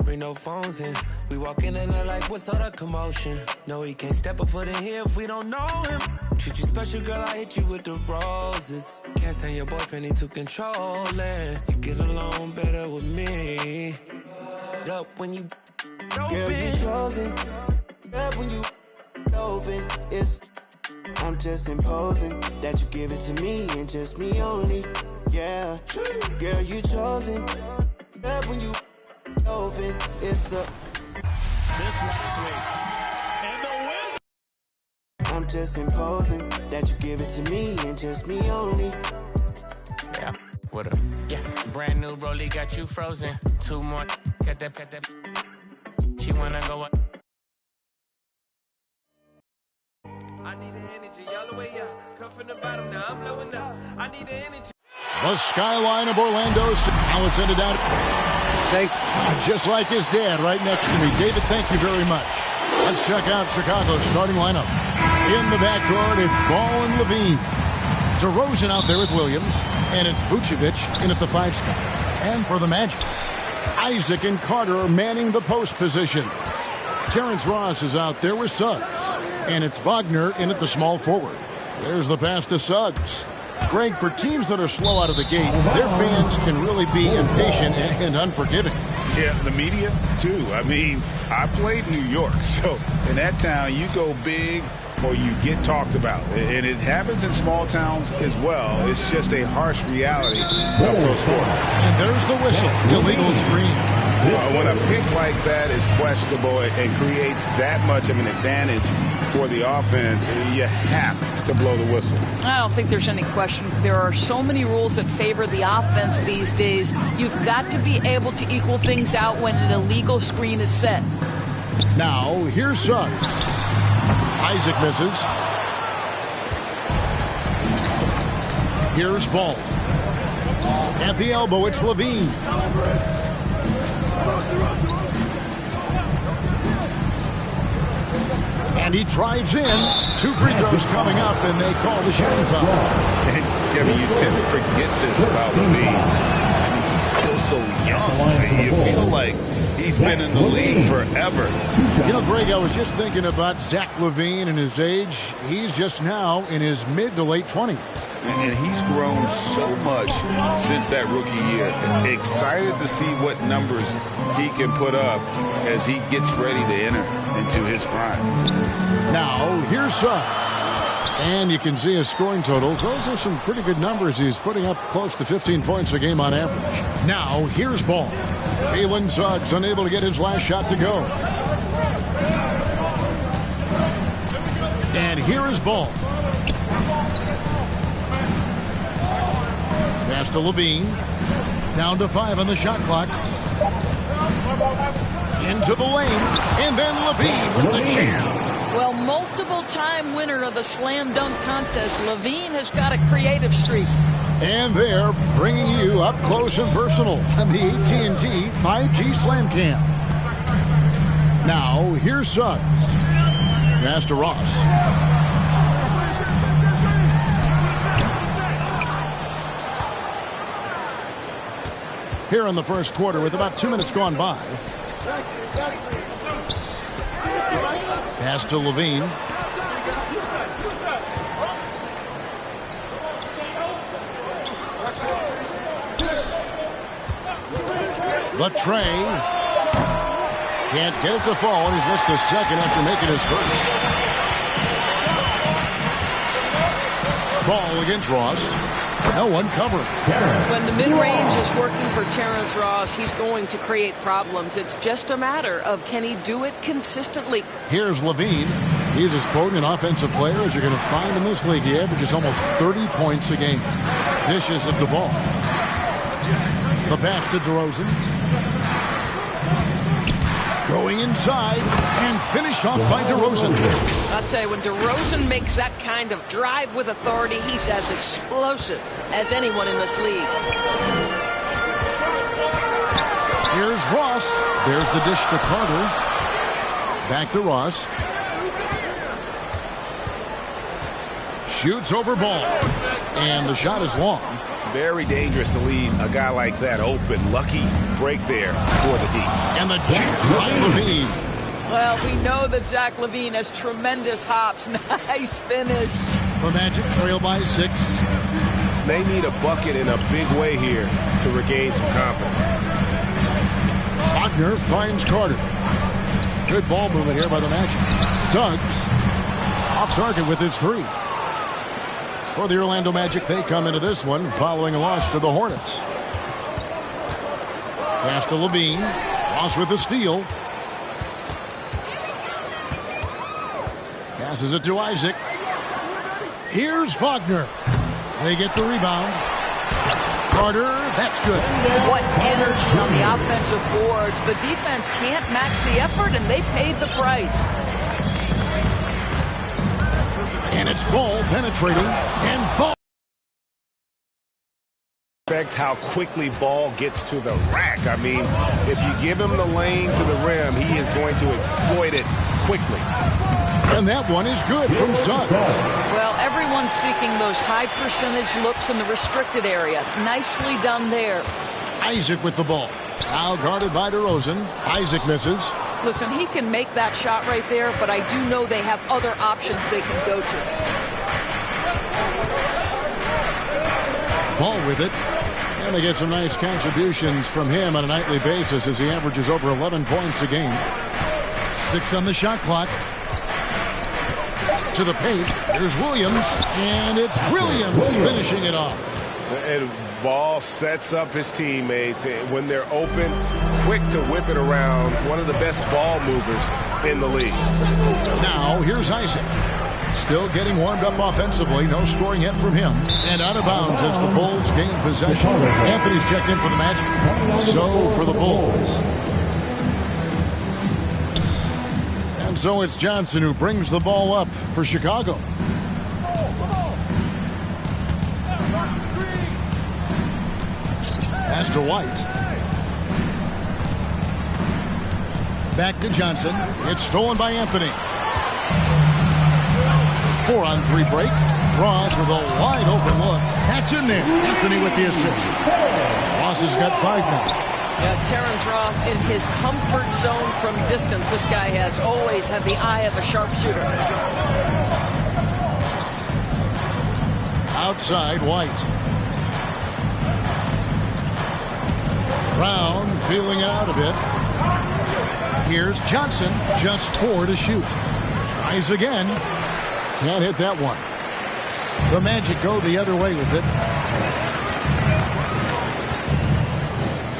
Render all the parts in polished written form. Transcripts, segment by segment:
Bring no phones in. We walk in and they're like, what's all the commotion? No, he can't step a foot in here if we don't know him. Treat you special, girl, I hit you with the roses. Can't stand your boyfriend, he too controlling. You get along better with me. Up when you open. Girl, you chosen. Up when you open. I'm just imposing that you give it to me and just me only. Yeah. Girl, you chosen. Up when you open, this last week. And the win. I'm just imposing that you give it to me and just me only. Yeah, what up? Yeah, brand new rollie got you frozen. 2 more, got that. She wanna go up. I need the energy all the way up. Come from the bottom, now I'm blowing up. I need the energy. The skyline of Orlando. Now it's ended out. Thank you. Just like his dad right next to me. David, thank you very much. Let's check out Chicago's starting lineup. In the backcourt, it's Ball and Levine. DeRozan out there with Williams. And it's Vucevic in at the 5 spot. And for the Magic, Isaac and Carter manning the post position. Terrence Ross is out there with Suggs. And it's Wagner in at the small forward. There's the pass to Suggs. Greg, for teams that are slow out of the gate, their fans can really be impatient and unforgiving. Yeah, the media, too. I mean, I played New York, so in that town, you go big or you get talked about. And it happens in small towns as well. It's just a harsh reality of pro sports. And there's the whistle, illegal screen. When a pick like that is questionable and creates that much of an advantage for the offense, you have to blow the whistle. I don't think there's any question. There are so many rules that favor the offense these days. You've got to be able to equal things out when an illegal screen is set. Now, here's Suggs. Isaac misses. Here's Ball. At the elbow, it's Levine. And he drives in. 2 free throws coming up, and they call the shooting foul. And Kevin, you tend to forget this about Levine. I mean, he's still so young. You feel like he's been in the league forever. You know, Greg, I was just thinking about Zach LaVine and his age. He's just now in his mid to late 20s. And he's grown so much since that rookie year. Excited to see what numbers he can put up as he gets ready to enter into his prime. Now, here's Suggs. And you can see his scoring totals. Those are some pretty good numbers. He's putting up close to 15 points a game on average. Now, here's Ball. Jalen Suggs unable to get his last shot to go. And here is Ball. Pass to Levine. Down to 5 on the shot clock. Into the lane. And then Levine with the jam. Well, multiple-time winner of the slam dunk contest, Levine has got a creative streak. And they're bringing you up close and personal on the AT&T 5G Slam Cam. Now, here's Suggs. Pass to Ross. Here in the first quarter with about 2 minutes gone by. Pass to Levine. The tray. Can't get it to fall, and he's missed the second after making his first. Ball against Ross. No one covering. When the mid-range is working for Terrence Ross, he's going to create problems. It's just a matter of can he do it consistently. Here's Levine. He's as potent an offensive player as you're going to find in this league. He averages almost 30 points a game. Dishes at the ball. The pass to DeRozan. Going inside and finished off by DeRozan. I'll tell you, when DeRozan makes that kind of drive with authority, he's as explosive as anyone in this league. Here's Ross. There's the dish to Carter. Back to Ross. Shoots over Ball. And the shot is long. Very dangerous to leave a guy like that open. Lucky break there for the Heat. And the jam by Levine. Well, we know that Zach LaVine has tremendous hops. Nice finish. The Magic trail by 6. They need a bucket in a big way here to regain some confidence. Wagner finds Carter. Good ball movement here by the Magic. Suggs off target with his 3. For the Orlando Magic, they come into this one following a loss to the Hornets. Pass to Levine. Ross with the steal. Passes it to Isaac. Here's Wagner. They get the rebound. Carter, that's good. What energy on the offensive boards. The defense can't match the effort, and they paid the price. And it's Ball penetrating. And Ball. Respect how quickly Ball gets to the rack. I mean, if you give him the lane to the rim, he is going to exploit it quickly. And that one is good from Suggs. Well, everyone's seeking those high percentage looks in the restricted area. Nicely done there. Isaac with the ball. Now guarded by DeRozan. Isaac misses. Listen, he can make that shot right there, but I do know they have other options they can go to. Ball with it. And they get some nice contributions from him on a nightly basis as he averages over 11 points a game. 6 on the shot clock. To the paint. Here's Williams. And it's Williams finishing it off. And Ball sets up his teammates when they're open, quick to whip it around. One of the best ball movers in the league. Now here's Isaac. Still getting warmed up offensively. No scoring yet from him. And out of bounds as the Bulls gain possession. Anthony's checked in for the Magic. So for the Bulls. And so it's Johnson who brings the ball up for Chicago. Pass to White. Back to Johnson. It's stolen by Anthony. 4-on-3 break. Ross with a wide open look. That's in there. Anthony with the assist. Ross has got 5 now. Terrence Ross in his comfort zone from distance. This guy has always had the eye of a sharpshooter. Outside, White. Brown feeling out a bit. Here's Johnson, just 4 to shoot. Tries again. Can't hit that one. The Magic go the other way with it.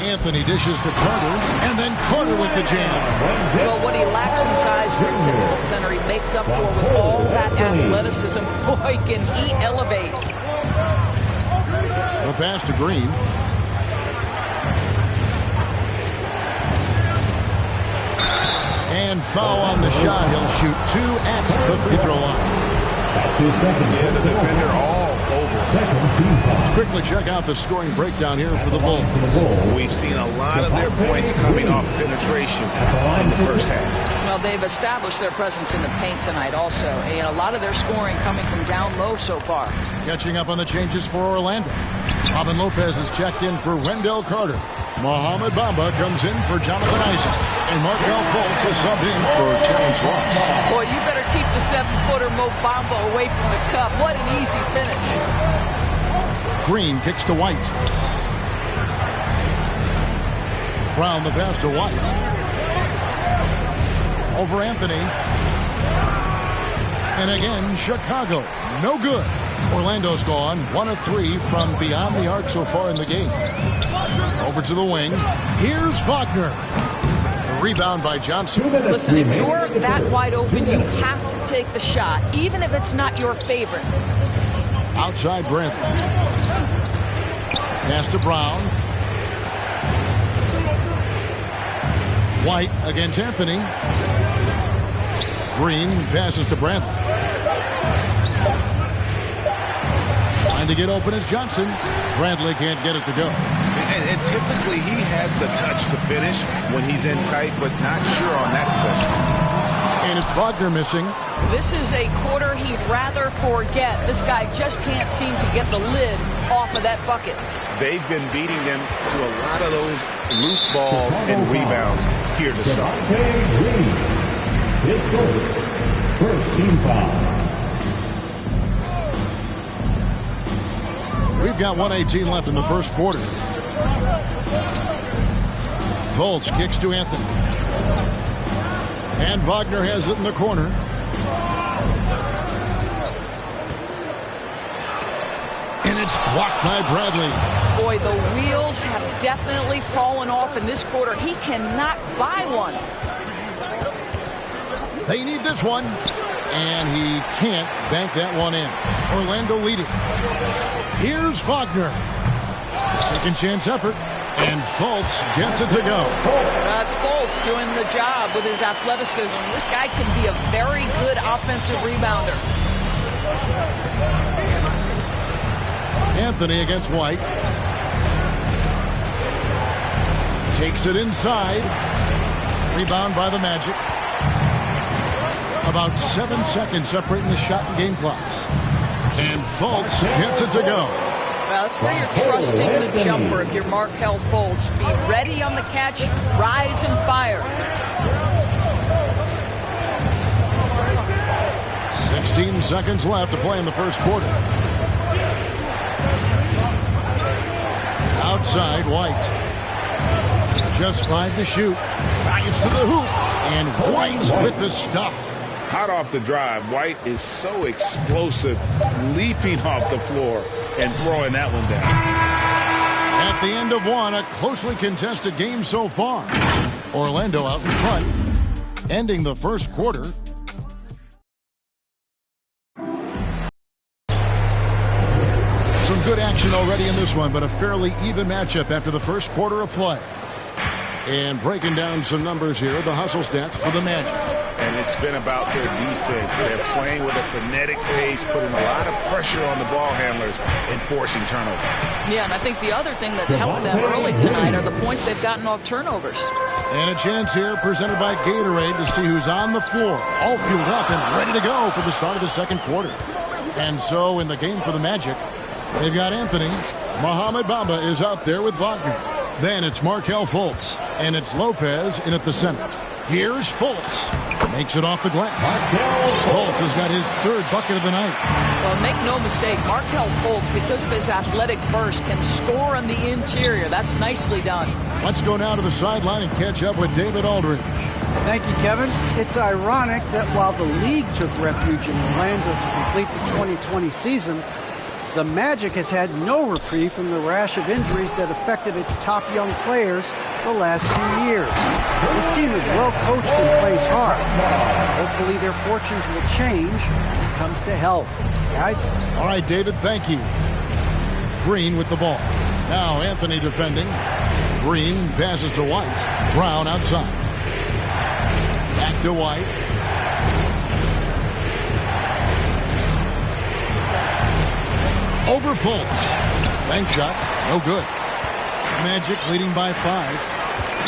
Anthony dishes to Carter, and then Carter with the jam. Well, what he lacks in size for a typical center, he makes up for with all that athleticism. Boy, can he elevate. The pass to Green. And foul on the shot. He'll shoot 2 at the free throw line. Yeah, the defender all over. Let's quickly check out the scoring breakdown here for the Bulls. We've seen a lot of their points coming off penetration in the first half. Well, they've established their presence in the paint tonight also. And a lot of their scoring coming from down low so far. Catching up on the changes for Orlando. Robin Lopez is checked in for Wendell Carter. Mohamed Bamba comes in for Jonathan Isaac. And Markel Fultz is subbed in for Terrence Ross. Boy, you better keep the 7-footer Mo Bamba away from the cup. What an easy finish. Green kicks to White. Brown the pass to White. Over Anthony. And again, Chicago. No good. Orlando's gone 1 of 3 from beyond the arc so far in the game. Over to the wing. Here's Wagner. The rebound by Johnson. Listen, if you're that wide open, you have to take the shot, even if it's not your favorite. Outside Brantley. Pass to Brown. White against Anthony. Green passes to Brantley. Trying to get open is Johnson. Brantley can't get it to go. And typically he has the touch to finish when he's in tight, but not sure on that possession. And it's Wagner missing. This is a quarter he'd rather forget. This guy just can't seem to get the lid off of that bucket. They've been beating them to a lot of those loose balls and rebounds here to start. It's first team foul. We've got 1:18 left in the first quarter. Fultz kicks to Anthony. And Wagner has it in the corner. And it's blocked by Bradley. Boy, the wheels have definitely fallen off in this quarter. He cannot buy one. They need this one. And he can't bank that one in. Orlando leading. Here's Wagner. Second chance effort. And Fultz gets it to go. That's Fultz doing the job with his athleticism. This guy can be a very good offensive rebounder. Anthony against White. Takes it inside. Rebound by the Magic. About 7 seconds separating the shot and game clocks. And Fultz gets it to go. Well, that's where you're trusting the jumper if you're Markelle Fultz. Be ready on the catch, rise and fire. 16 seconds left to play in the first quarter. Outside, White. Just 5 to shoot. Drives to the hoop. And White with the stuff. Hot off the drive, White is so explosive, leaping off the floor and throwing that one down. At the end of one, a closely contested game so far. Orlando out in front, ending the first quarter. Some good action already in this one, but a fairly even matchup after the first quarter of play. And breaking down some numbers here, the hustle stats for the Magic. And it's been about their defense. They're playing with a frenetic pace, putting a lot of pressure on the ball handlers and forcing turnovers. Yeah, and I think the other thing that's helped them early tonight are the points they've gotten off turnovers. And a chance here presented by Gatorade to see who's on the floor, all fueled up and ready to go for the start of the second quarter. And so in the game for the Magic, they've got Anthony. Mohamed Bamba is out there with Wagner. Then it's Markelle Fultz, and it's Lopez in at the center. Here's Fultz. Makes it off the glass. Fultz has got his third bucket of the night. Well, make no mistake, Markelle Fultz, because of his athletic burst, can score on the interior. That's nicely done. Let's go now to the sideline and catch up with David Aldridge. Thank you, Kevin. It's ironic that while the league took refuge in Orlando to complete the 2020 season, the Magic has had no reprieve from the rash of injuries that affected its top young players the last 2 years. This team is well coached and plays hard. Hopefully their fortunes will change when it comes to health. Guys? All right, David, thank you. Green with the ball. Now Anthony defending. Green passes to White. Brown outside. Back to White. Over Fultz. Bank shot. No good. Magic leading by 5.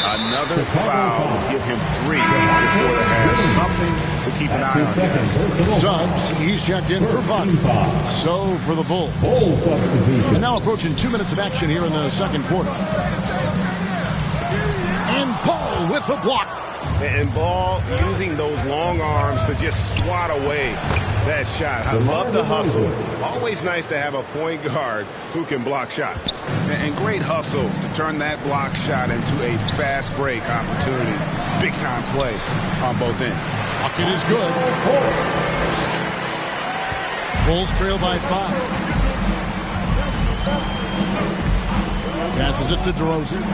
Another foul will give him 3 before the half. Something to keep an eye on, guys. Suggs, he's checked in for fun. So for the Bulls. And now approaching 2 minutes of action here in the second quarter. And Paul with the block. And Ball using those long arms to just swat away that shot. I love the hustle. Always nice to have a point guard who can block shots. And great hustle to turn that block shot into a fast break opportunity. Big time play on both ends. Bucket is good. Bulls trail by 5. Passes it to DeRozan.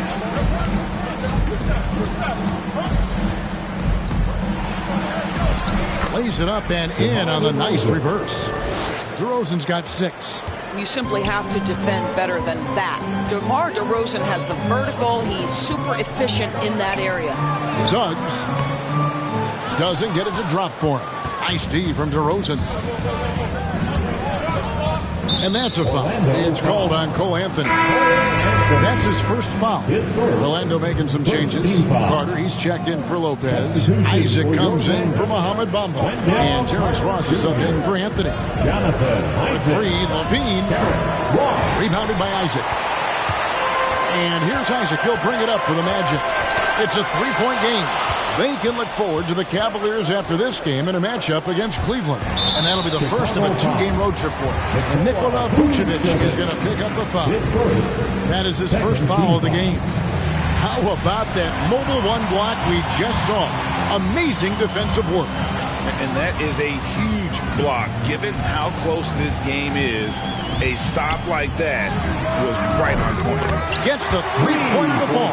Lays it up and in on the nice reverse. DeRozan's got 6. You simply have to defend better than that. DeMar DeRozan has the vertical. He's super efficient in that area. Suggs doesn't get it to drop for him. Nice D from DeRozan. And that's a foul. It's called on Cole Anthony. That's his first foul. Orlando making some changes. Carter, he's checked in for Lopez. Isaac comes in for Mohamed Bamba. And Terrence Ross is subbed in for Anthony. For three, Levine. Rebounded by Isaac. And here's Isaac. He'll bring it up for the Magic. It's a three-point game. They can look forward to the Cavaliers after this game in a matchup against Cleveland. And that'll be the first of a two-game road trip for him. And Nikola Vucevic is going to pick up the foul. That is his first foul of the game. How about that mobile one block we just saw? Amazing defensive work. And that is a huge block. Given how close this game is, a stop like that was right on point. Gets the three-pointer to fall.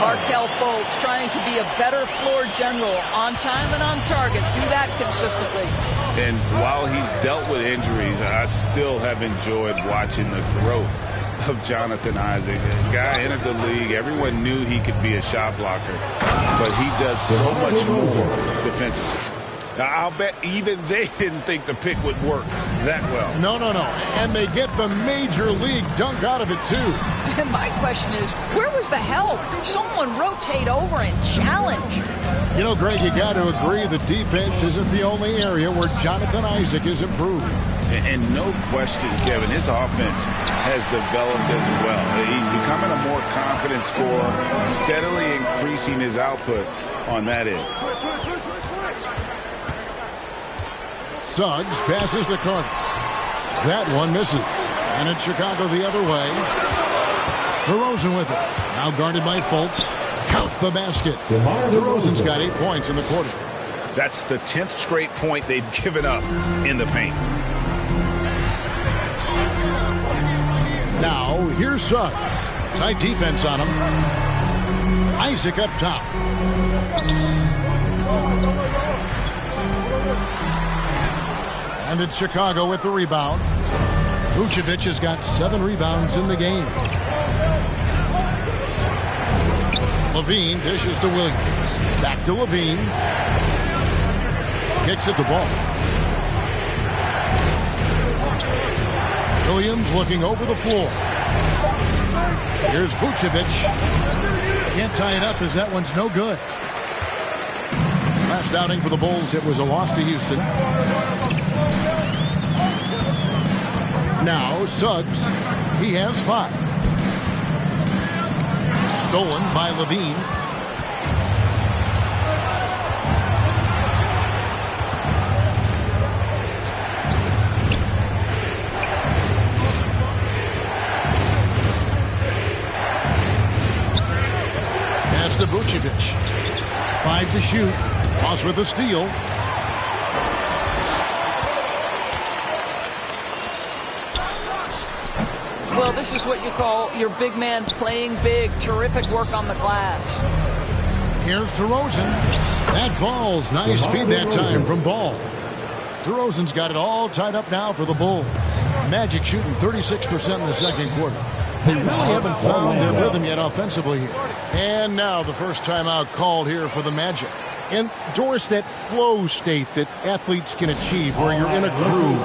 Markelle Fultz trying to be a better floor general, on time and on target. Do that consistently. And while he's dealt with injuries, I still have enjoyed watching the growth of Jonathan Isaac. The guy entered the league. Everyone knew he could be a shot blocker, but he does so much more defensively. I'll bet even they didn't think the pick would work that well. No. And they get the major league dunk out of it, too. And my question is, where was the help? Someone rotate over and challenge. You know, Greg, you got to agree the defense isn't the only area where Jonathan Isaac is improved. And no question, Kevin, his offense has developed as well. He's becoming a more confident scorer, steadily increasing his output on that end. Suggs passes to Carter. That one misses. And it's Chicago the other way. DeRozan with it. Now guarded by Fultz. Count the basket. DeRozan's got 8 points in the quarter. That's the 10th straight point they've given up in the paint. Now, here's Suggs. Tight defense on him. Isaac up top. And it's Chicago with the rebound. Vucevic has got 7 rebounds in the game. Levine dishes to Williams. Back to Levine. Kicks it to Ball. Williams looking over the floor. Here's Vucevic. Can't tie it up as that one's no good. Last outing for the Bulls, it was a loss to Houston. Now Suggs, he has 5. Stolen by Levine. Pass to Vucevic. 5 to shoot. Ross with a steal. Well, this is what you call your big man playing big. Terrific work on the glass. Here's DeRozan. That falls. Nice feed that time from Ball. DeRozan's got it all tied up now for the Bulls. Magic shooting 36% in the second quarter. They really haven't found their rhythm yet offensively here. And now the first timeout called here for the Magic. And, Doris, that flow state that athletes can achieve where you're in a groove.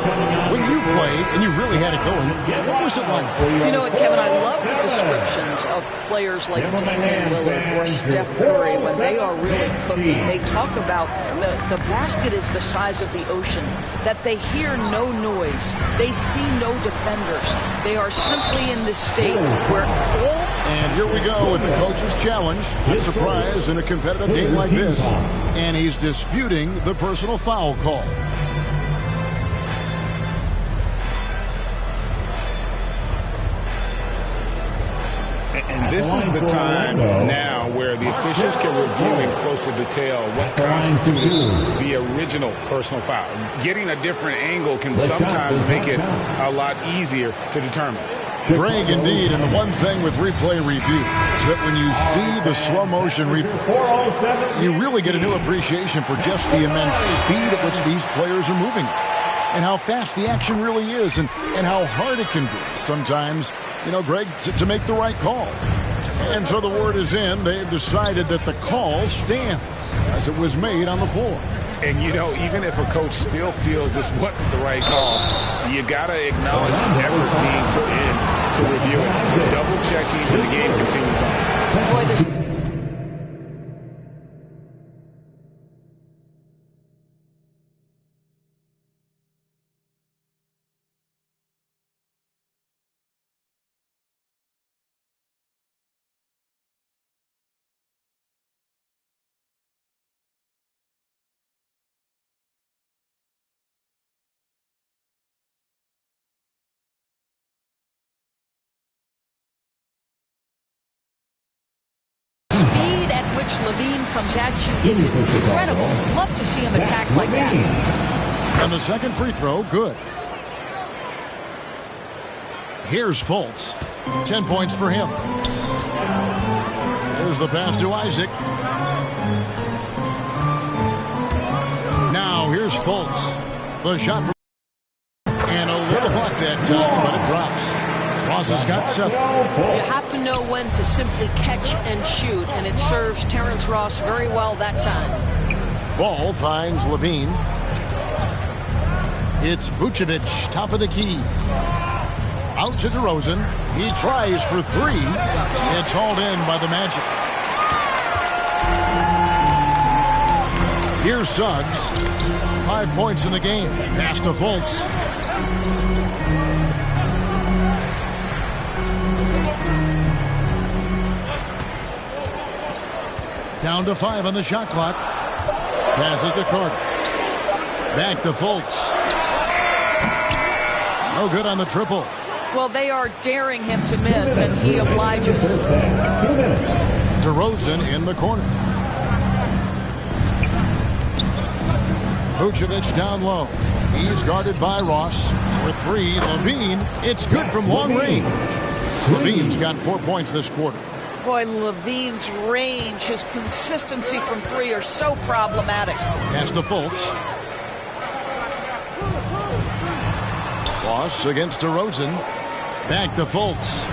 When you played and you really had it going, what was it like? You know what, Kevin, I love the descriptions of players like Damian Lillard or Steph Curry when they are really cooking. They talk about the basket is the size of the ocean, that they hear no noise. They see no defenders. They are simply in this state where all... And here we go with the coach's challenge. A surprise in a competitive game like this. And he's disputing the personal foul call. And this is the time now where the officials can review in closer detail what constitutes the original personal foul. Getting a different angle can sometimes make it a lot easier to determine. Greg, indeed, and the one thing with replay review is that when you see the slow motion replay, you really get a new appreciation for just the immense speed at which these players are moving and how fast the action really is and how hard it can be sometimes, you know, Greg, to make the right call. And so the word is in. They've decided that the call stands as it was made on the floor. And, you know, even if a coach still feels this wasn't the right call, you got to acknowledge the effort being put in to review it. Double-checking, and the game continues on. Boy, this Levine comes at you is incredible. Love to see him attack like that. And the second free throw, good. Here's Fultz. 10 points for him. There's the pass to Isaac. Now here's Fultz. The shot from and a little luck that time, but it drops. Ross has got 7. You have to know when to simply catch and shoot, and it serves Terrence Ross very well that time. Ball finds Levine. It's Vucevic, top of the key. Out to DeRozan. He tries for 3. It's hauled in by the Magic. Here's Suggs. 5 points in the game. Pass to Fultz. Down to 5 on the shot clock. Passes to Carter. Back to Fultz. No good on the triple. Well, they are daring him to miss, and he obliges. DeRozan in the corner. Vucevic down low. He's guarded by Ross. For 3, Levine. It's good from long range. Levine's got 4 points this quarter. Boy, Levine's range, his consistency from 3 are so problematic. Pass to Fultz. Ross against DeRozan. Back to Fultz.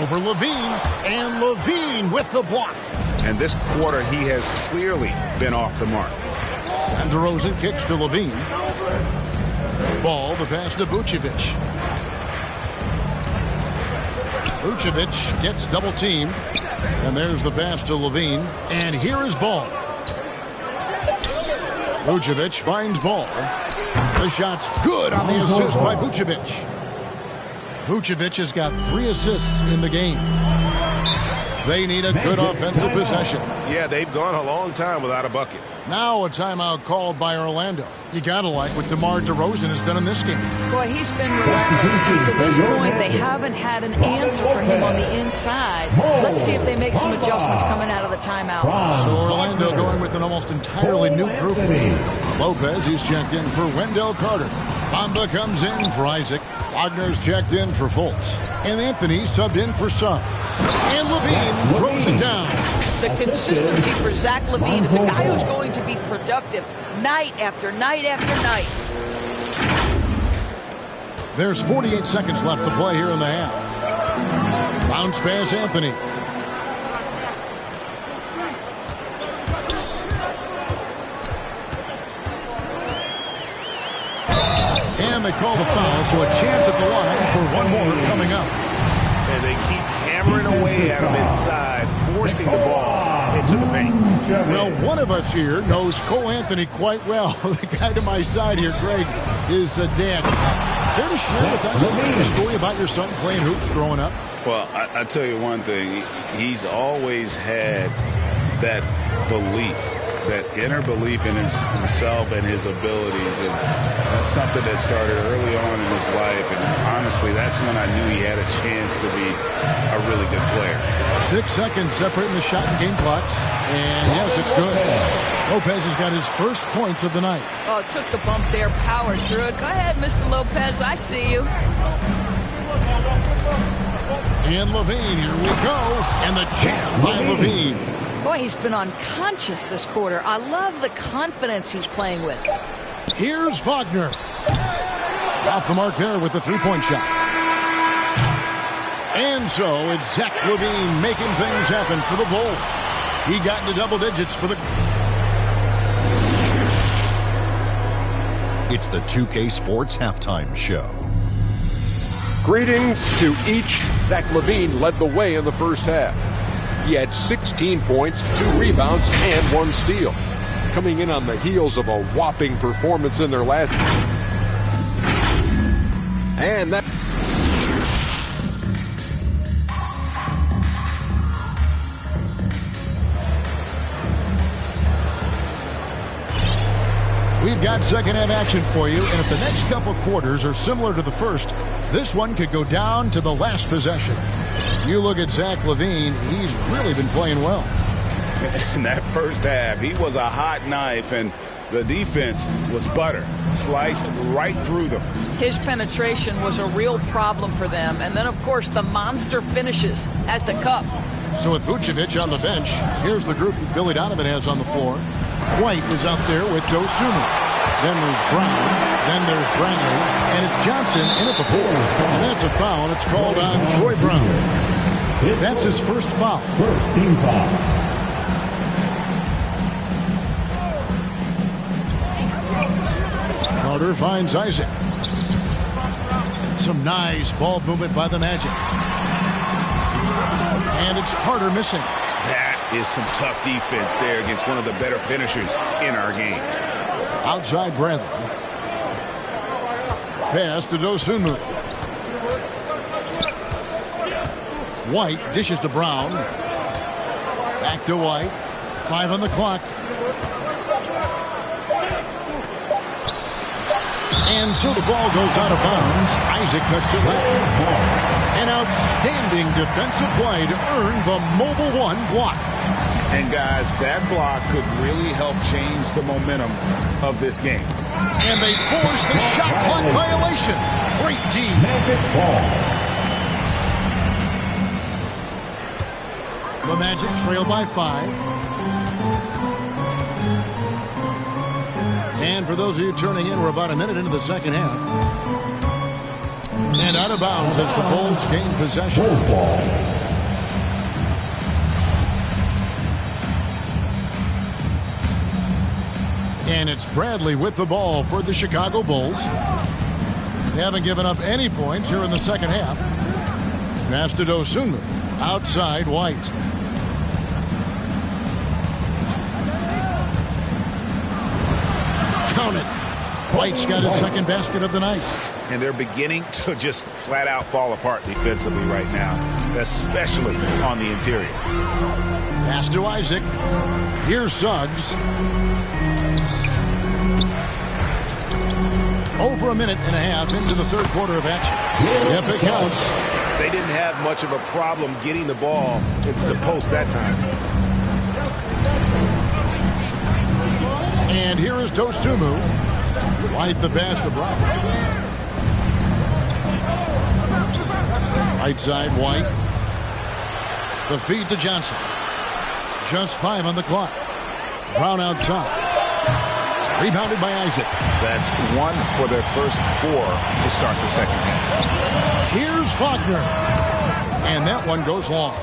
Over Levine. And Levine with the block. And this quarter, he has clearly been off the mark. And DeRozan kicks to Levine. Ball, the pass to Vucevic. Vucevic gets double teamed. And there's the pass to Levine. And here is Ball. Vucevic finds Ball. The shot's good on the assist by Vucevic. Vucevic has got 3 assists in the game. They need a good offensive possession. Yeah, they've gone a long time without a bucket. Now a timeout called by Orlando. You gotta like what DeMar DeRozan has done in this game. Boy, he's been relentless. And to this point, they haven't had an answer for him on the inside. Let's see if they make some adjustments coming out of the timeout. So Orlando going with an almost entirely new group. Lopez, he's checked in for Wendell Carter. Bamba comes in for Isaac. Wagner's checked in for Fultz. And Anthony subbed in for Suggs. And Levine throws it down. The consistency for Zach LaVine is a guy who's going to be productive night after night after night. There's 48 seconds left to play here in the half. Bounce pass, Anthony. And they call the foul, so a chance at the line for one more coming up. And they keep hammering away at him inside, forcing the ball into the paint. Well, one of us here knows Cole Anthony quite well. The guy to my side here, Greg, is dad. Care to share with us a story about your son playing hoops growing up? Well, I tell you one thing. He's always had that belief, that inner belief in himself and his abilities. And that's something that started early on in his life. And honestly, that's when I knew he had a chance to be a really good player. 6 seconds separating the shot and game clocks. And yes, it's good. Lopez has got his first points of the night. Oh, took the bump there, powered through it. Go ahead, Mr. Lopez. I see you. And Levine, here we go. And the jam by Levine. Boy, he's been unconscious this quarter. I love the confidence he's playing with. Here's Wagner. Off the mark there with the three-point shot. And so it's Zach LaVine making things happen for the Bulls. He got into double digits for the... It's the 2K Sports Halftime Show. Greetings to each. Zach LaVine led the way in the first half. He had 16 points, 2 rebounds, and 1 steal. Coming in on the heels of a whopping performance in their last... And that... We've got second half action for you, and if the next couple quarters are similar to the first, this one could go down to the last possession. You look at Zach LaVine, he's really been playing well. In that first half, he was a hot knife, and the defense was butter, sliced right through them. His penetration was a real problem for them. And then, of course, the monster finishes at the cup. So with Vucevic on the bench, here's the group that Billy Donovan has on the floor. White is out there with Dosunmu. Then there's Brown. Then there's Bradley. And it's Johnson in at the 4. And that's a foul. It's called on Troy Brown. That's his first foul. First team foul. Carter finds Isaac. Some nice ball movement by the Magic. And it's Carter missing. That is some tough defense there against one of the better finishers in our game. Outside Bradley. Pass to Dosunmu. White dishes to Brown. Back to White. 5 on the clock. And so the ball goes out of bounds. Isaac touched it last. An outstanding defensive play to earn the Mobile One block. And guys, that block could really help change the momentum of this game. And they force the shot clock violation. Great team. Magic ball. The Magic trail by 5. And for those of you turning in, we're about a minute into the second half. And out of bounds as the Bulls gain possession. And it's Bradley with the ball for the Chicago Bulls. They haven't given up any points here in the second half. Pass to Dosunmu. Outside White. Count it. White's got his second basket of the night. And they're beginning to just flat out fall apart defensively right now, especially on the interior. Pass to Isaac. Here's Suggs. Over a minute and a half into the third quarter of action. Yep, it counts. They didn't have much of a problem getting the ball into the post that time. And here is Dosunmu. White the pass to Brown. Right side, White. The feed to Johnson. Just 5 on the clock. Brown outside. Rebounded by Isaac. That's 1 for their first 4 to start the second half. Here's Faulkner. And that one goes long.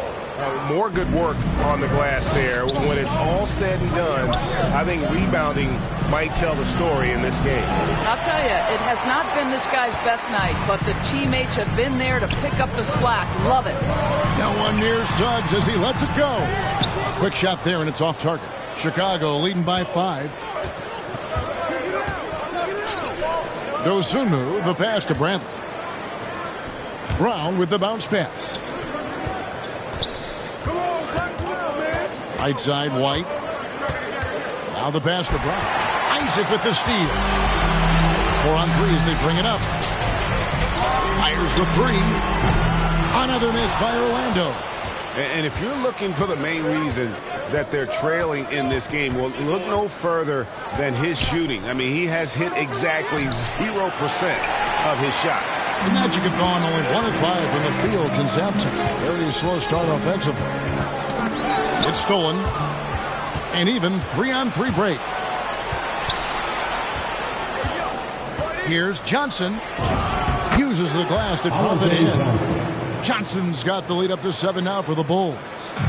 More good work on the glass there. When it's all said and done, I think rebounding might tell the story in this game. I'll tell you, it has not been this guy's best night, but the teammates have been there to pick up the slack. Love it. Now one near Suggs as he lets it go. Quick shot there, and it's off target. Chicago leading by 5. Dosunmu, the pass to Bradley. Brown with the bounce pass. Right side, White. Now the pass to Brown. Isaac with the steal. 4 on 3 as they bring it up. Fires the 3. Another miss by Orlando. And if you're looking for the main reason that they're trailing in this game, well, look no further than his shooting. I mean, he has hit exactly 0% of his shots. The Magic have gone only 1 of 5 from the field since halftime. Very slow start offensively. It's stolen. And even 3-on-3 break. Here's Johnson. Uses the glass to drop it in. Johnson's got the lead up to 7 now for the Bulls.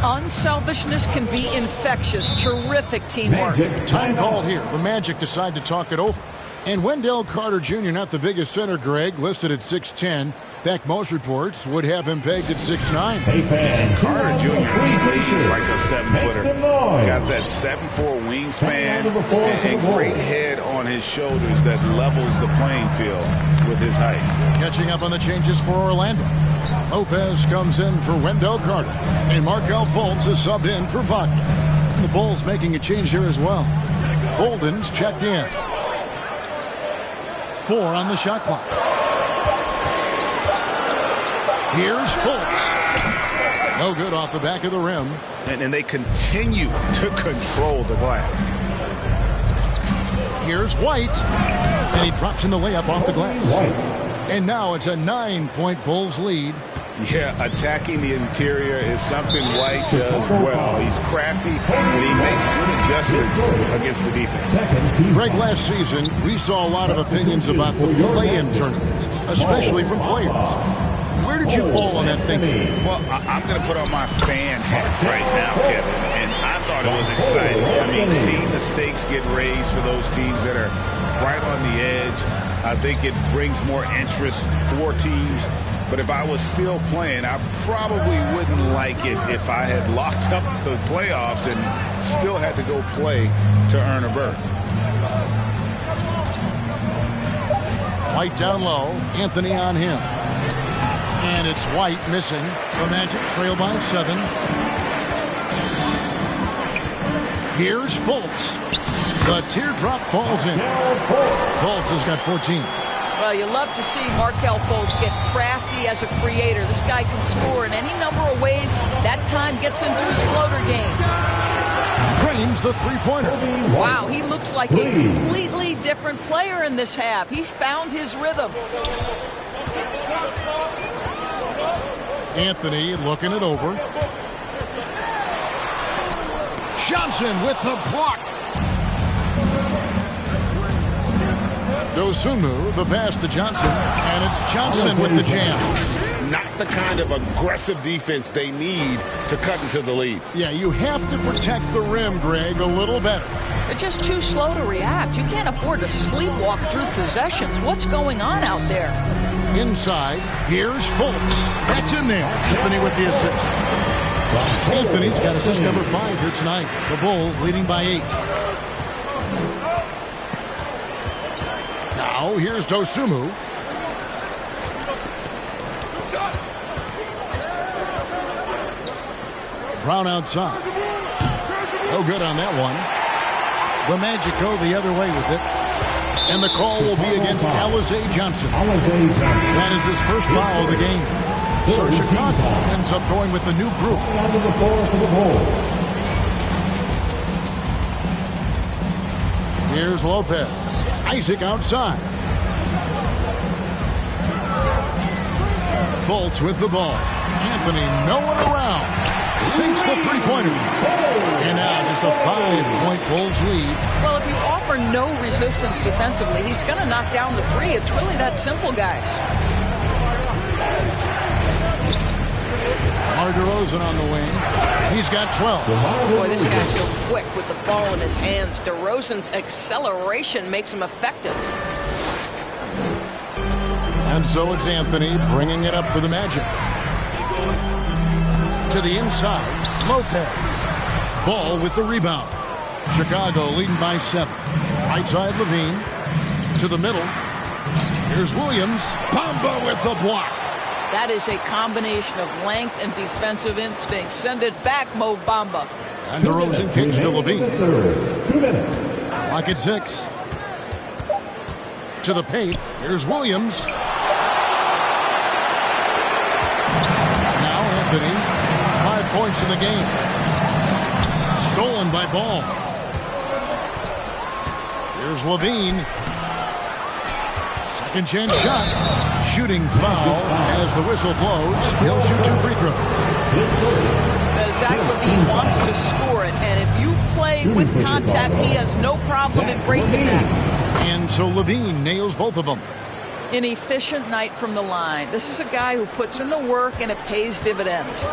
Unselfishness can be infectious. Terrific teamwork. Time call here. The Magic decide to talk it over. And Wendell Carter Jr., not the biggest center, Greg, listed at 6'10". In fact, most reports would have him pegged at 6'9". Carter Jr. plays like a 7-footer. Got that 7'4" wingspan and great head on his shoulders that levels the playing field with his height. Catching up on the changes for Orlando. Lopez comes in for Wendell Carter. And Markelle Fultz is subbed in for Wagner. And the Bulls making a change here as well. Bolden's checked in. 4 on the shot clock. Here's Fultz. No good off the back of the rim. And they continue to control the glass. Here's White. And he drops in the layup off the glass. And now it's a 9-point Bulls lead. Yeah, attacking the interior is something White does well. He's crafty, and he makes good adjustments against the defense. Greg, last season, we saw a lot of opinions about the play-in tournament, especially from players. Where did you fall on that thinking? Well, I'm going to put on my fan hat right now, Kevin, and I thought it was exciting. I mean, seeing the stakes get raised for those teams that are right on the edge, I think it brings more interest for teams. But if I was still playing, I probably wouldn't like it if I had locked up the playoffs and still had to go play to earn a berth. White down low. Anthony on him. And it's White missing. The Magic trail by 7. Here's Fultz. The teardrop falls in. Fultz has got 14. Well, you love to see Markelle Fultz get crafty as a creator. This guy can score in any number of ways. That time gets into his floater game. Drains the three-pointer. Wow, he looks like a completely different player in this half. He's found his rhythm. Anthony looking it over. Johnson with the block. Dosunmu, the pass to Johnson, and it's Johnson with the jam. Not the kind of aggressive defense they need to cut into the lead. Yeah, you have to protect the rim, Greg, a little better. They're just too slow to react. You can't afford to sleepwalk through possessions. What's going on out there? Inside, here's Fultz. That's in there. Anthony with the assist. Anthony's got assist number 5 here tonight. The Bulls leading by 8. Now, here's Dosunmu. Brown outside. No good on that one. The Magic go the other way with it. And the call will be against Alize Johnson. That is his first foul of the game. So Chicago ends up going with the new group. Here's Lopez. Isaac outside. Fultz with the ball. Anthony nowhere around. Sinks the three-pointer. And now just a 5-point Bulls lead. Well, if you offer no resistance defensively, he's going to knock down the 3. It's really that simple, guys. DeMar DeRozan on the wing. He's got 12. Boy, this guy's so quick with the ball in his hands. DeRozan's acceleration makes him effective. And so it's Anthony bringing it up for the Magic. To the inside, Lopez. Ball with the rebound. Chicago leading by 7. Right side, Levine. To the middle. Here's Williams. Bamba with the block. That is a combination of length and defensive instinct. Send it back, Mo Bamba. And DeRozan kicks to Levine. 2 minutes. Clock at 6. To the paint. Here's Williams. Now Anthony. 5 points in the game. Stolen by Ball. Here's Levine. Second chance shot. Shooting foul as the whistle blows. He'll shoot 2 free throws. Zach LaVine wants to score it, and if you play with contact, he has no problem embracing that. And so LaVine nails both of them. An efficient night from the line. This is a guy who puts in the work and it pays dividends.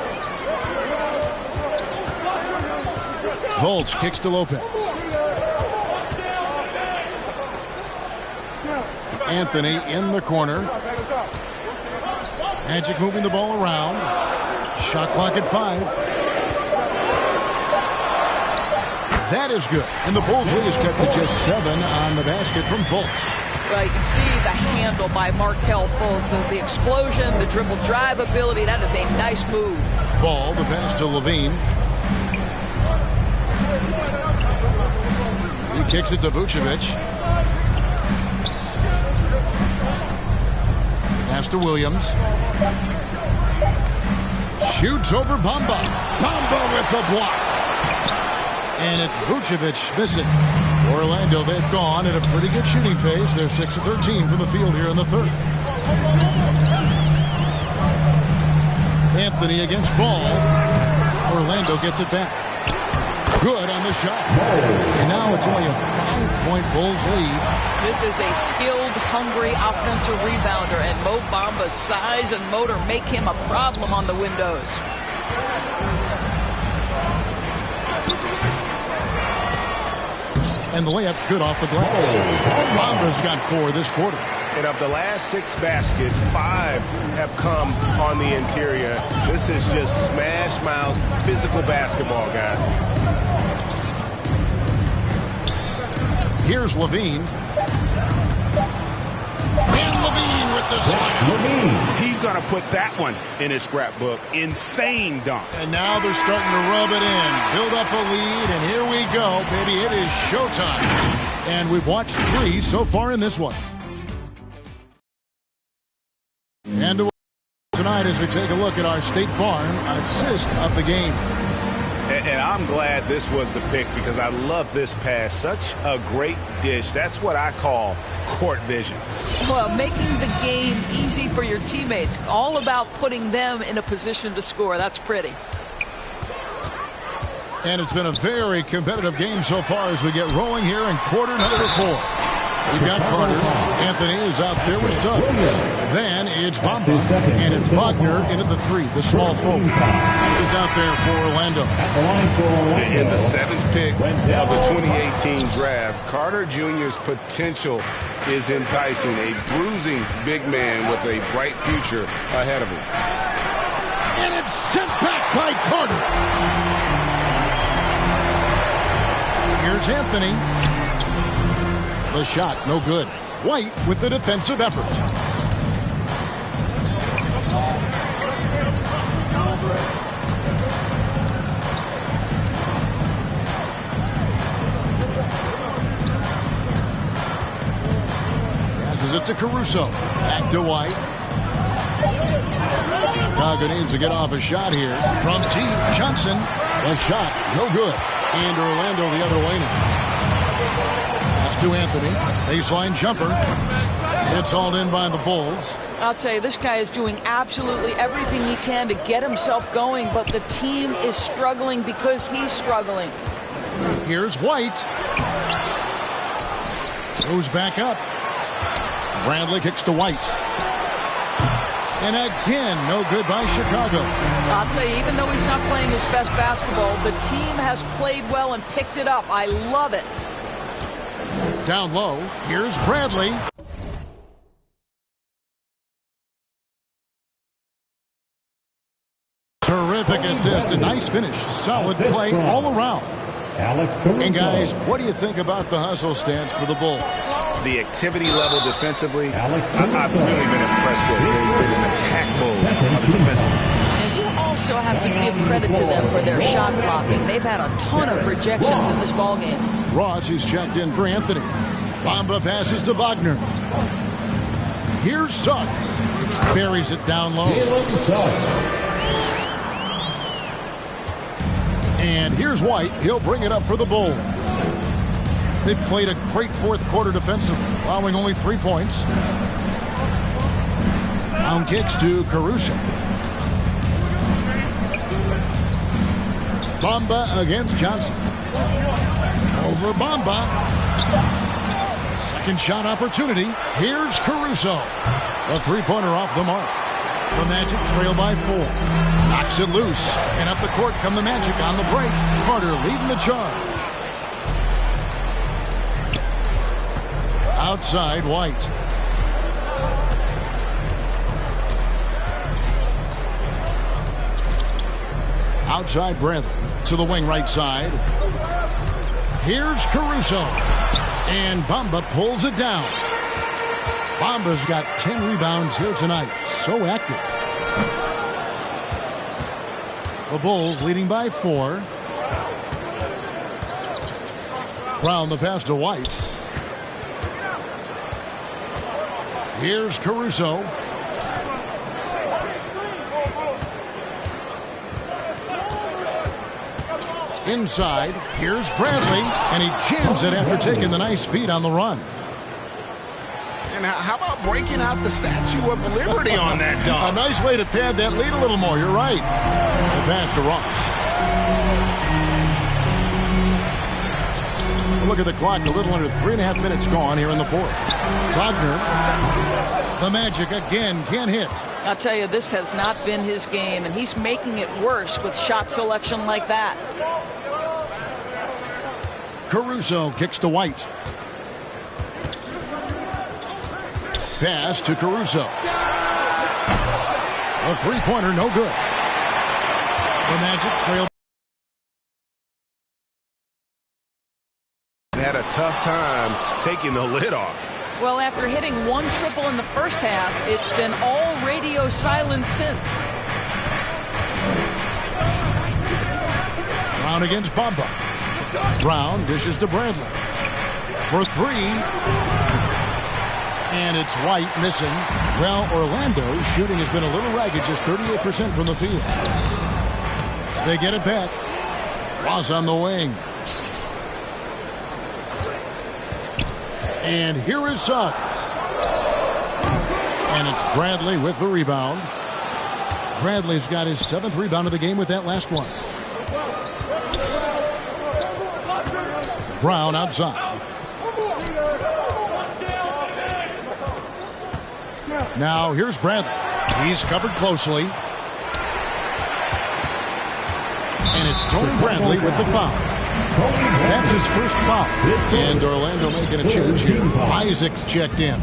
Volts kicks to Lopez. Anthony in the corner. Magic moving the ball around. Shot clock at 5. That is good. And the Bulls lead is cut to just 7 on the basket from Fultz. Well, you can see the handle by Markelle Fultz. The explosion, the dribble drive ability. That is a nice move. Ball, the pass to Levine. He kicks it to Vucevic. Pass to Williams. Shoots over Bamba. Bamba with the block. And it's Vucevic missing. Orlando, they've gone at a pretty good shooting pace. They're 6 of 13 from the field here in the third. Anthony against Ball. Orlando gets it back. Good on the shot. And now it's only a 5-point Bulls lead. This is a skilled, hungry offensive rebounder, and Mo Bamba's size and motor make him a problem on the windows. And the layup's good off the glass. Bamba's got 4 this quarter. And of the last 6 baskets, 5 have come on the interior. This is just smash mouth, physical basketball, guys. Here's Levine. And Levine with the shot. He's going to put that one in his scrapbook. Insane dunk. And now they're starting to rub it in. Build up a lead, and here we go, baby. It is showtime. And we've watched 3 so far in this one. And tonight as we take a look at our State Farm assist of the game. And I'm glad this was the pick because I love this pass. Such a great dish. That's what I call court vision. Well, making the game easy for your teammates. All about putting them in a position to score. That's pretty. And it's been a very competitive game so far as we get rolling here in quarter number 4. We've got Carter. Anthony is out there with Suggs. Then it's Bamba. And it's Wagner in at the 3, the small forward. This is out there for Orlando. In the 7th pick of the 2018 draft, Carter Jr.'s potential is enticing. A bruising big man with a bright future ahead of him. And it's sent back by Carter. Here's Anthony. The shot, no good. White with the defensive effort. Passes it to Caruso. Back to White. Chicago needs to get off a shot here. From deep, Johnson. The shot, no good. And Orlando the other way now. To Anthony. Baseline jumper. It's hauled in by the Bulls. I'll tell you, this guy is doing absolutely everything he can to get himself going, but the team is struggling because he's struggling. Here's White. Goes back up. Bradley kicks to White. And again, no good by Chicago. I'll tell you, even though he's not playing his best basketball, the team has played well and picked it up. I love it. Down low, here's Bradley. Terrific assist, a nice finish. Solid play all around. And guys, what do you think about the hustle stance for the Bulls? The activity level defensively, I've really been impressed with. They've been in attack mode on the defensive. And you also have to give credit to them for their shot blocking. They've had a ton of rejections in this ballgame. Ross is checked in for Anthony. Bamba passes to Wagner. Here's Suggs. Buries it down low. And here's White. He'll bring it up for the Bulls. They've played a great fourth quarter defensively, allowing only 3 points. Down kicks to Caruso. Bamba against Johnson. Over Bamba. second shot opportunity. Here's Caruso. A three-pointer off the mark. The Magic trail by 4. Knocks it loose. And up the court come the Magic on the break. Carter leading the charge. Outside, White. Outside, Bradley. To the wing right side. Here's Caruso. And Bamba pulls it down. Bamba's got 10 rebounds here tonight. So active. The Bulls leading by 4. Brown the pass to White. Here's Caruso. Inside, here's Bradley, and he jams it after taking the nice feed on the run. And how about breaking out the Statue of Liberty on that dunk? A nice way to pad that lead a little more. You're right. The pass to Ross. Look at the clock. A little under 3.5 minutes gone here in the fourth. Wagner. The Magic again can't hit. I'll tell you, this has not been his game, and he's making it worse with shot selection like that. Caruso kicks to White. Pass to Caruso. A three-pointer, no good. The Magic trail. Had a tough time taking the lid off. Well, after hitting one triple in the first half, it's been all radio silence since. Brown against Bamba. Brown dishes to Bradley. For 3. And it's White missing. Well, Orlando's shooting has been a little ragged, just 38% from the field. They get it back. Ross on the wing. And here is Suggs. And it's Bradley with the rebound. Bradley's got his 7th rebound of the game with that last one. Brown outside. Now here's Bradley. He's covered closely. And it's Tony Bradley with the foul. That's his first foul. And Orlando making a change here. Isaac's checked in.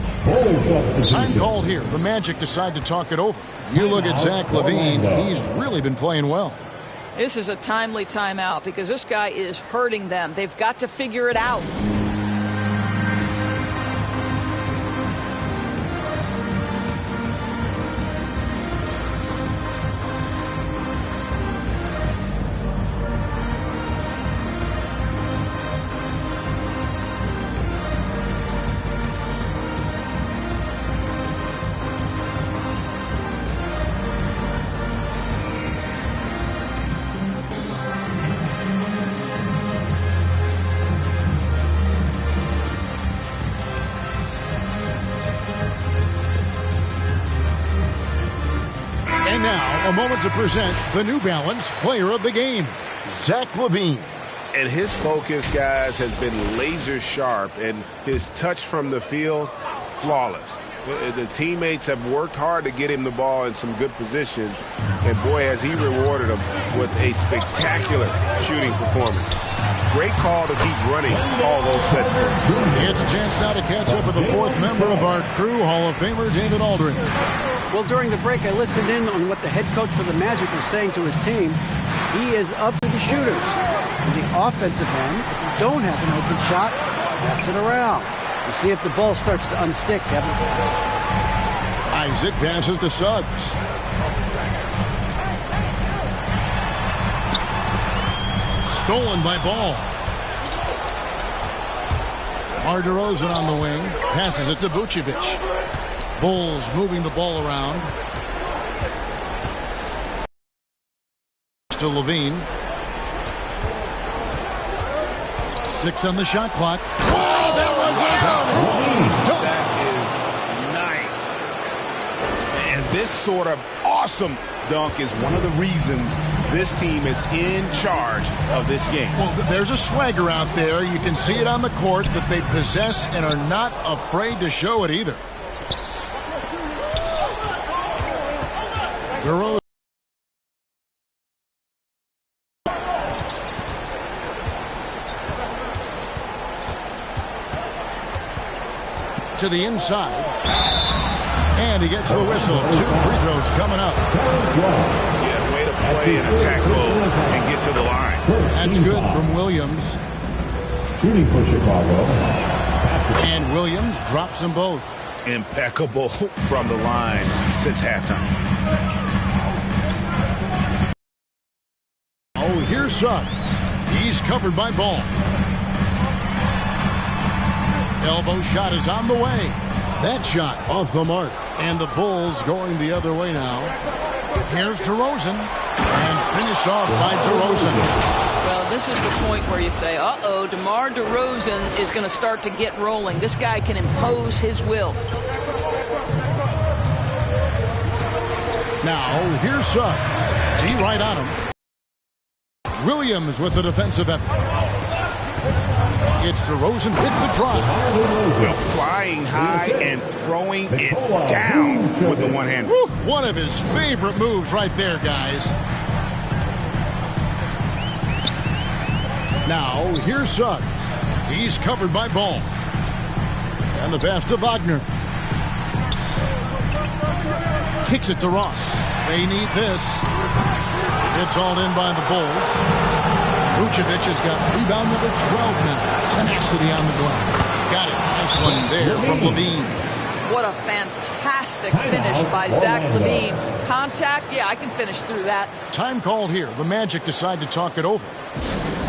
Time called here. The Magic decide to talk it over. You look at Zach LaVine. He's really been playing well. This is a timely timeout because this guy is hurting them. They've got to figure it out. A moment to present the New Balance Player of the Game, Zach LaVine. And his focus, guys, has been laser sharp, and his touch from the field, flawless. The teammates have worked hard to get him the ball in some good positions, and boy, has he rewarded them with a spectacular shooting performance. Great call to keep running all those sets for him. It's a chance now to catch up with the 4th member of our crew, Hall of Famer David Aldridge. Well, during the break, I listened in on what the head coach for the Magic was saying to his team. He is up to the shooters. On the offensive end, if you don't have an open shot, pass it around. And see if the ball starts to unstick, Kevin. Isaac passes to Suggs. Stolen by Ball. Mar DeRozan on the wing. Passes it to Vucevic. Bulls moving the ball around. To LaVine. 6 on the shot clock. Oh, that was That is nice. And this sort of awesome dunk is one of the reasons this team is in charge of this game. Well, there's a swagger out there. You can see it on the court that they possess and are not afraid to show it either. To the inside. And he gets the whistle. 2 free throws coming up. Yeah, way to play in attack mode and get to the line. That's good from Williams. Shooting for Chicago. And Williams drops them both. Impeccable from the line since halftime. Oh, here's Suggs. He's covered by Ball. Elbow shot is on the way. That shot off the mark. And the Bulls going the other way now. Here's DeRozan. And finished off by DeRozan. Well, this is the point where you say, uh-oh, DeMar DeRozan is going to start to get rolling. This guy can impose his will. Now, here's Suggs. D right on him. Williams with the defensive effort. It's DeRozan with the drive. Flying high and throwing it down with the one hand. One of his favorite moves right there, guys. Now, here's Suggs. He's covered by Ball. And the pass to Wagner. Kicks it to Ross. They need this. It's all in by the Bulls. Vucevic has got rebound number 12 now. Tenacity on the glass. Got it. Nice one there from Levine. What a fantastic finish by Zach LaVine. Contact, yeah, I can finish through that. Time called here. The Magic decide to talk it over.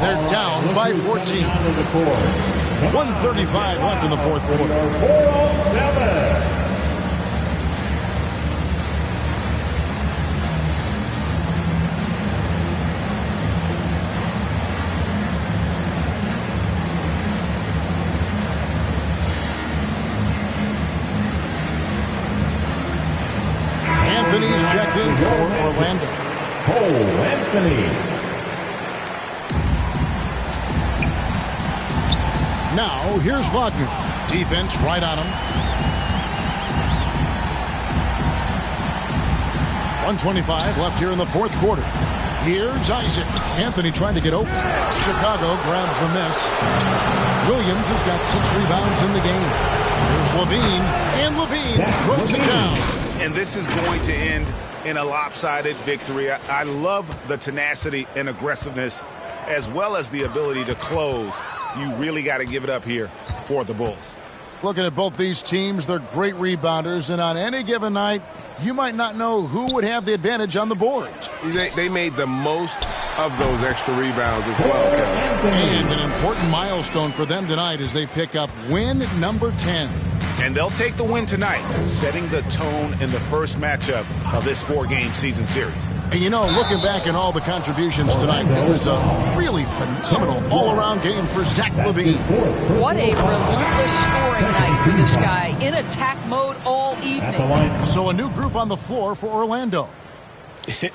They're down by 14. 1:35 left in the fourth quarter. 407. Anthony's checked in for Orlando. Anthony. Now, here's Wagner. Defense right on him. 1:25 left here in the fourth quarter. Here's Isaac. Anthony trying to get open. Chicago grabs the miss. Williams has got 6 rebounds in the game. Here's Levine. And Levine throws it down. And this is going to end in a lopsided victory. I love the tenacity and aggressiveness as well as the ability to close. You really got to give it up here for the Bulls. Looking at both these teams, they're great rebounders, and on any given night, you might not know who would have the advantage on the board. They made the most of those extra rebounds as well, Kevin. And an important milestone for them tonight as they pick up win number 10. And they'll take the win tonight, setting the tone in the first matchup of this 4-game season series. And you know, looking back at all the contributions tonight, it was a really phenomenal all-around game for Zach LaVine. What a relentless scoring night for this guy. In attack mode all evening. So a new group on the floor for Orlando.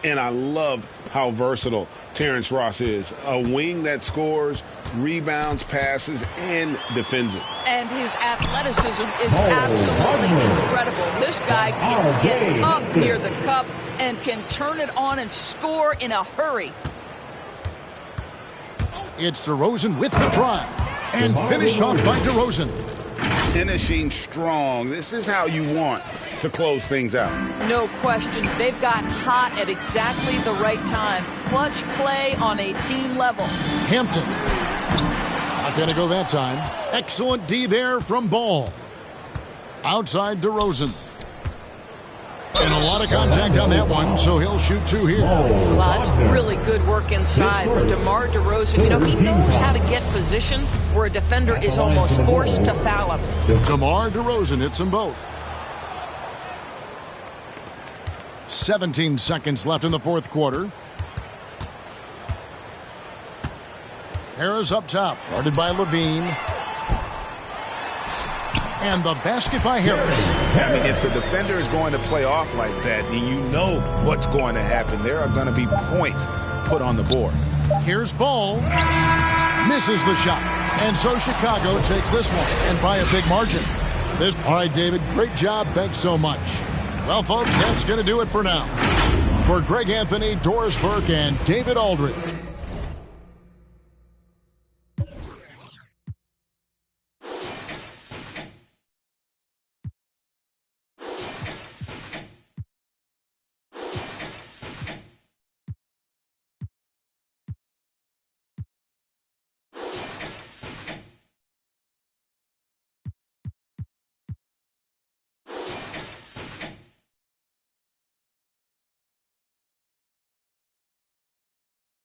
And I love how versatile Terrence Ross is. A wing that scores, rebounds, passes, and defends it. And his athleticism is absolutely incredible. This guy can get up near the cup and can turn it on and score in a hurry. It's DeRozan with the drive. And finished off by DeRozan. Finishing strong. This is how you want to close things out. No question. They've gotten hot at exactly the right time. Clutch play on a team level. Hampton. Not going to go that time. Excellent D there from Ball. Outside DeRozan. And a lot of contact on that one, so he'll shoot 2 here. Well, that's really good work inside from DeMar DeRozan. You know, he knows how to get position where a defender is almost forced to foul him. DeMar DeRozan hits them both. 17 seconds left in the fourth quarter. Harris up top, guarded by Levine. And the basket by Harris. I mean, if the defender is going to play off like that, then you know what's going to happen. There are going to be points put on the board. Here's Ball. Misses the shot. And so Chicago takes this one, and by a big margin. All right, David, great job. Thanks so much. Well, folks, that's going to do it for now. For Greg Anthony, Doris Burke, and David Aldridge,